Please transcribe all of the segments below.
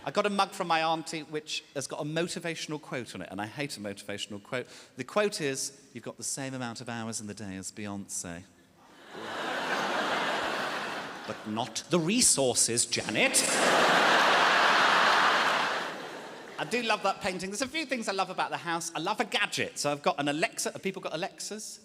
I got a mug from my auntie which has got a motivational quote on it, and I hate a motivational quote. The quote is, "You've got the same amount of hours in the day as Beyonce." But not the resources, Janet. I do love that painting. There's a few things I love about the house. I love a gadget. So I've got an Alexa. Have people got Alexas?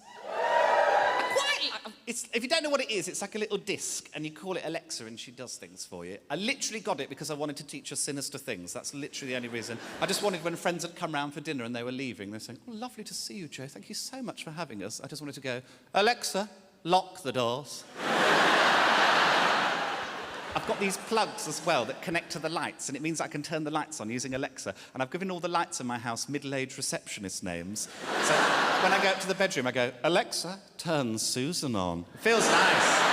If you don't know what it is, it's like a little disc, and you call it Alexa, and she does things for you. I literally got it because I wanted to teach her sinister things. That's literally the only reason. I just wanted, when friends had come round for dinner and they were leaving, they were saying, "Oh, lovely to see you, Joe. Thank you so much for having us." I just wanted to go, "Alexa, lock the doors." I've got these plugs as well that connect to the lights, and it means I can turn the lights on using Alexa. And I've given all the lights in my house middle-aged receptionist names. So when I go up to the bedroom, I go, "Alexa, turn Susan on." It feels nice.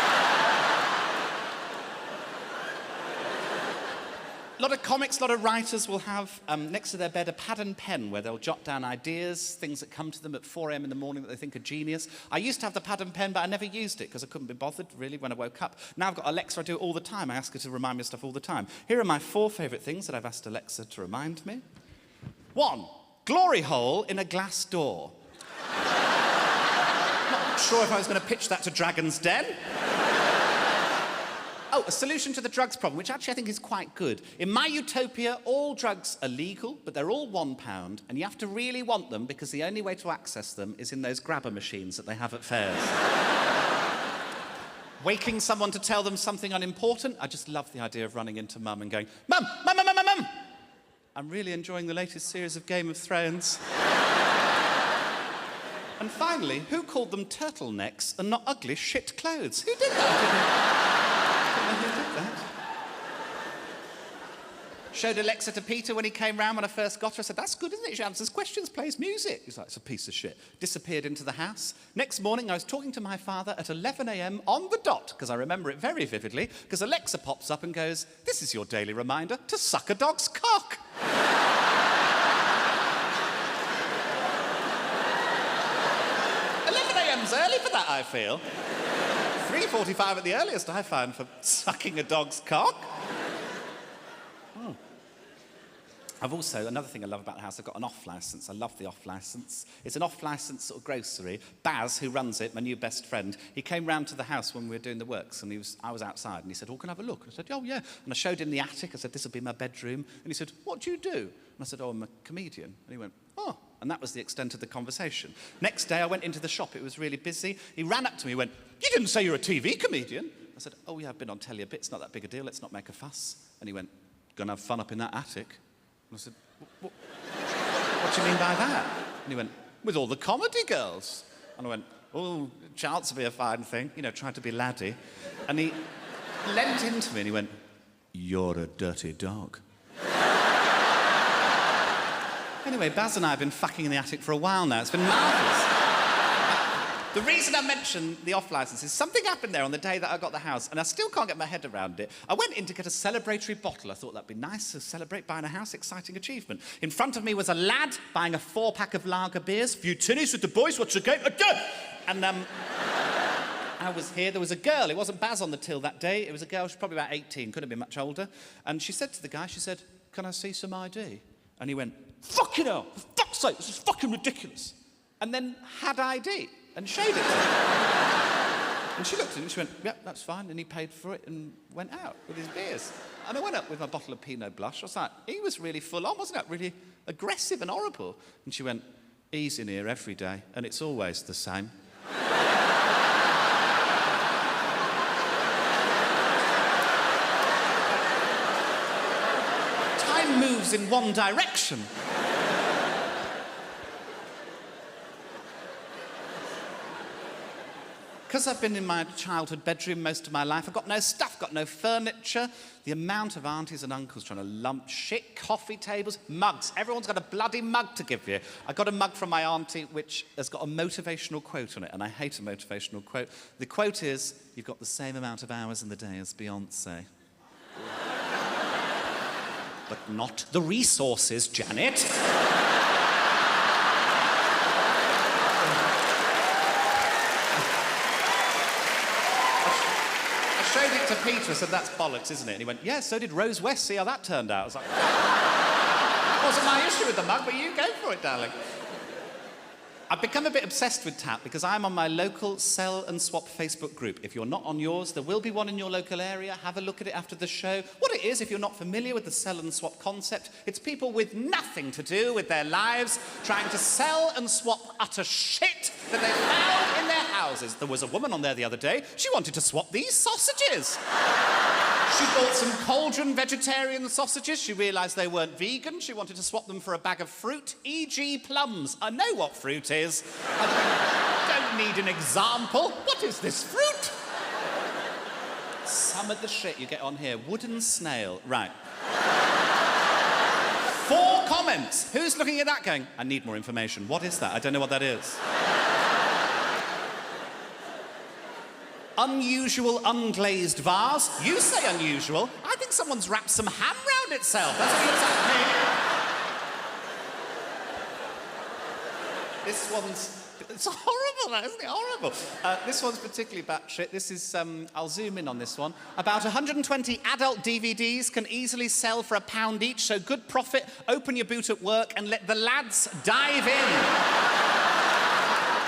A lot of comics, a lot of writers will have next to their bed a pad and pen where they'll jot down ideas, things that come to them at 4 a.m. in the morning that they think are genius. I used to have the pad and pen, but I never used it because I couldn't be bothered, really, when I woke up. Now I've got Alexa, I do it all the time. I ask her to remind me of stuff all the time. Here are my 4 favourite things that I've asked Alexa to remind me. 1, glory hole in a glass door. Not sure if I was going to pitch that to Dragon's Den. Oh, a solution to the drugs problem, which actually I think is quite good. In my utopia, all drugs are legal, but they're all £1, and you have to really want them because the only way to access them is in those grabber machines that they have at fairs. Waking someone to tell them something unimportant, I just love the idea of running into Mum and going, "Mum, Mum, Mum, Mum, Mum, Mum! I'm really enjoying the latest series of Game of Thrones." And finally, who called them turtlenecks and not ugly shit clothes? Who did that? Who did that? Showed Alexa to Peter when he came round when I first got her. I said, "That's good, isn't it? She answers questions, plays music." He's like, "It's a piece of shit." Disappeared into the house. Next morning, I was talking to my father at 11 a.m. on the dot, because I remember it very vividly, because Alexa pops up and goes, "This is your daily reminder to suck a dog's cock." 11 a.m.'s early for that, I feel. 3:45 at the earliest, I find, for sucking a dog's cock. I've also, another thing I love about the house, I've got an off-licence. I love the off-licence. It's an off-licence sort of grocery. Baz, who runs it, my new best friend, he came round to the house when we were doing the works, and I was outside, and he said, "Oh, can I have a look?" And I said, "Oh, yeah." And I showed him the attic. I said, "This will be my bedroom." And he said, "What do you do?" And I said, "Oh, I'm a comedian." And he went, "Oh." And that was the extent of the conversation. Next day, I went into the shop. It was really busy. He ran up to me and went, "You didn't say you're a TV comedian." I said, "Oh, yeah, I've been on telly a bit. It's not that big a deal. Let's not make a fuss." And he went, "Gonna have fun up in that attic?" And I said, what do you mean by that?" And he went, "With all the comedy girls." And I went, "Oh, chance will be a fine thing." You know, tried to be laddie. And he leant into me and he went, "You're a dirty dog." Anyway, Baz and I have been fucking in the attic for a while now. It's been marvellous. The reason I mention the off-licence is something happened there on the day that I got the house, and I still can't get my head around it. I went in to get a celebratory bottle. I thought that'd be nice to celebrate buying a house, exciting achievement. In front of me was a lad buying a 4-pack of lager beers. "Few tinnies with the boys, what's the game?" And I was here. There was a girl. It wasn't Baz on the till that day. It was a girl. She was probably about 18, couldn't have been much older. And she said to the guy, she said, "Can I see some ID?" And he went, "Fucking hell, for fuck's sake, this is fucking ridiculous." And then had ID. And showed it to her. And she looked at it and she went, "Yep, that's fine." And he paid for it and went out with his beers. And I went up with my bottle of Pinot Blush. I was like, he was really full on, wasn't it? Really aggressive and horrible. And she went, "He's in here every day, and it's always the same." Time moves in one direction. Because I've been in my childhood bedroom most of my life, I've got no stuff, got no furniture. The amount of aunties and uncles trying to lump shit, coffee tables, mugs. Everyone's got a bloody mug to give you. I got a mug from my auntie which has got a motivational quote on it, and I hate a motivational quote. The quote is, "You've got the same amount of hours in the day as Beyonce." But not the resources, Janet. I showed it to Peter, I said, that's bollocks, isn't it? And he went, yeah, so did Rose West. See how that turned out. I was like, wasn't my issue with the mug, but you go for it, darling. I've become a bit obsessed with tap because I'm on my local sell and swap Facebook group. If you're not on yours, there will be one in your local area. Have a look at it after the show. What it is, if you're not familiar with the sell and swap concept, it's people with nothing to do with their lives trying to sell and swap utter shit that they found in their houses. There was a woman on there the other day. She wanted to swap these sausages. She bought some cauldron vegetarian sausages. She realised they weren't vegan. She wanted to swap them for a bag of fruit, e.g. plums. I know what fruit is. I don't need an example. What is this fruit? Some of the shit you get on here. Wooden snail. Right. 4 comments. Who's looking at that going, I need more information. What is that? I don't know what that is. Unusual unglazed vase. You say unusual. I think someone's wrapped some ham round itself. That's what it looks like to me. This one's... It's horrible, isn't it? Horrible. This one's particularly batshit. This is, I'll zoom in on this one. About 120 adult DVDs can easily sell for £1 each, so good profit. Open your boot at work and let the lads dive in.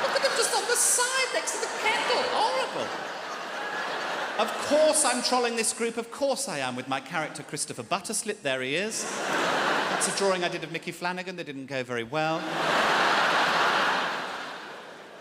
Look at them just on the side next to the kettle. Horrible. Of course I'm trolling this group, of course I am, with my character Christopher Butterslip. There he is. That's a drawing I did of Mickey Flanagan that didn't go very well.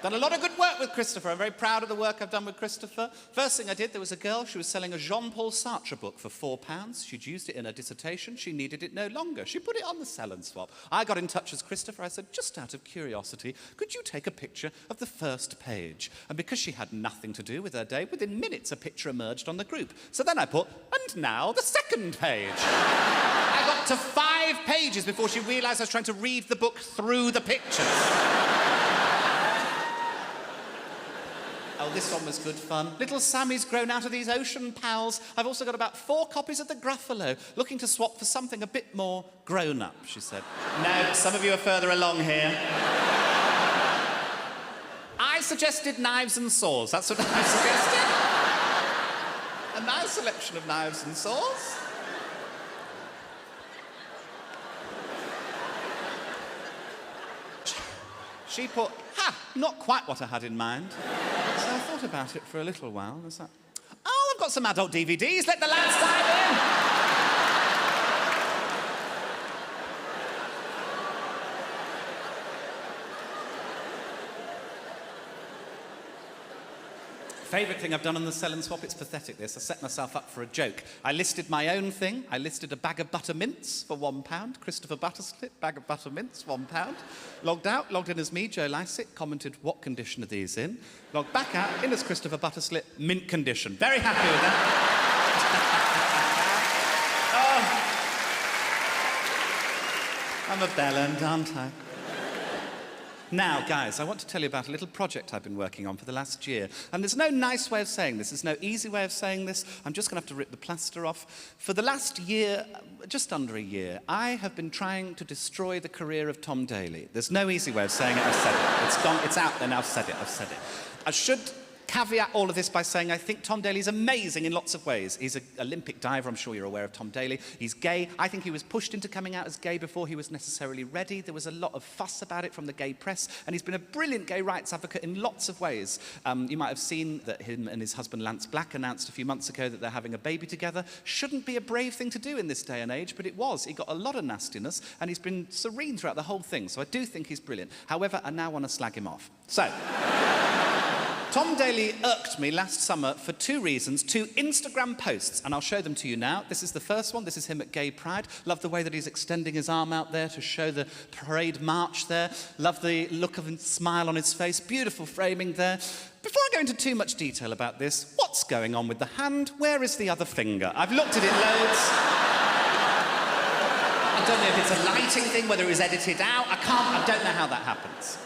Done a lot of good work with Christopher. I'm very proud of the work I've done with Christopher. First thing I did, there was a girl, she was selling a Jean-Paul Sartre book for £4. She'd used it in her dissertation. She needed it no longer. She put it on the sell and swap. I got in touch with Christopher. I said, just out of curiosity, could you take a picture of the first page? And because she had nothing to do with her day, within minutes a picture emerged on the group. So then I put, and now the second page. I got to 5 pages before she realised I was trying to read the book through the pictures. Oh, this one was good fun. Little Sammy's grown out of these ocean pals. I've also got about 4 copies of the Gruffalo, looking to swap for something a bit more grown-up, she said. No, some of you are further along here. I suggested knives and saws. That's what I suggested. A nice selection of knives and saws. She put, not quite what I had in mind. So I thought about it for a little while. I was like, oh, I've got some adult DVDs. Let the lads dive in. Favourite thing I've done on the sell and swap, it's pathetic this. I set myself up for a joke. I listed my own thing. I listed a bag of butter mints for £1. Christopher Butterslip, bag of butter mints, £1. Logged out, logged in as me, Joe Lycett, commented, what condition are these in? Logged back out, in as Christopher Butterslip, mint condition. Very happy with that. Oh. I'm a bellend, aren't I? Now, guys, I want to tell you about a little project I've been working on for the last year. And there's no nice way of saying this. There's no easy way of saying this. I'm just going to have to rip the plaster off. For the last year, just under a year, I have been trying to destroy the career of Tom Daley. There's no easy way of saying it. I've said it. It's gone. It's out there now. I've said it. I've said it. I should caveat all of this by saying I think Tom Daley's amazing in lots of ways. He's an Olympic diver. I'm sure you're aware of Tom Daley. He's gay. I think he was pushed into coming out as gay before he was necessarily ready. There was a lot of fuss about it from the gay press, and he's been a brilliant gay rights advocate in lots of ways. You might have seen that him and his husband Lance Black announced a few months ago that they're having a baby together. Shouldn't be a brave thing to do in this day and age, but it was. He got a lot of nastiness, and he's been serene throughout the whole thing, so I do think he's brilliant. However, I now want to slag him off. So... Tom Daley irked me last summer for 2 reasons, 2 Instagram posts, and I'll show them to you now. This is the first one. This is him at Gay Pride. Love the way that he's extending his arm out there to show the parade march there. Love the look of a smile on his face. Beautiful framing there. Before I go into too much detail about this, what's going on with the hand? Where is the other finger? I've looked at it loads. I don't know if it's a lighting thing, whether it was edited out. I don't know how that happens.